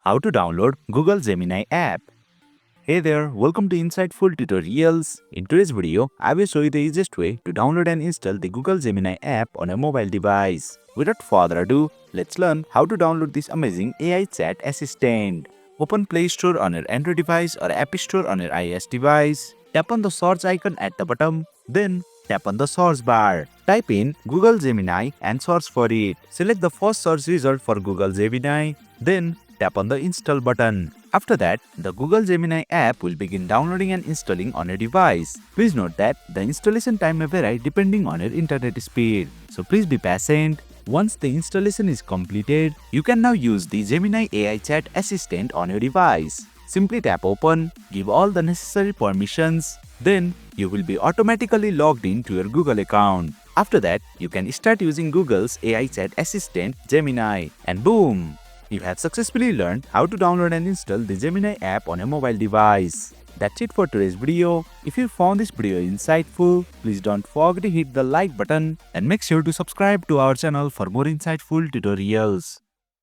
How to download Google Gemini app. Hey there, welcome to Insightful Tutorials. In today's video, I will show you the easiest way to download and install the Google Gemini app on a mobile device. Without further ado, let's learn how to download this amazing AI chat assistant. Open Play Store on your Android device or App Store on your iOS device. Tap on the search icon at the bottom, then tap on the search bar. Type in Google Gemini and search for it. Select the first search result for Google Gemini, then tap on the install button. After that, the Google Gemini app will begin downloading and installing on your device. Please note that the installation time may vary depending on your internet speed. So please be patient. Once the installation is completed, you can now use the Gemini AI chat assistant on your device. Simply tap open, give all the necessary permissions, then you will be automatically logged into your Google account. After that, you can start using Google's AI chat assistant Gemini, and boom! You have successfully learned how to download and install the Gemini app on a mobile device. That's it for today's video. If you found this video insightful, please don't forget to hit the like button and make sure to subscribe to our channel for more insightful tutorials.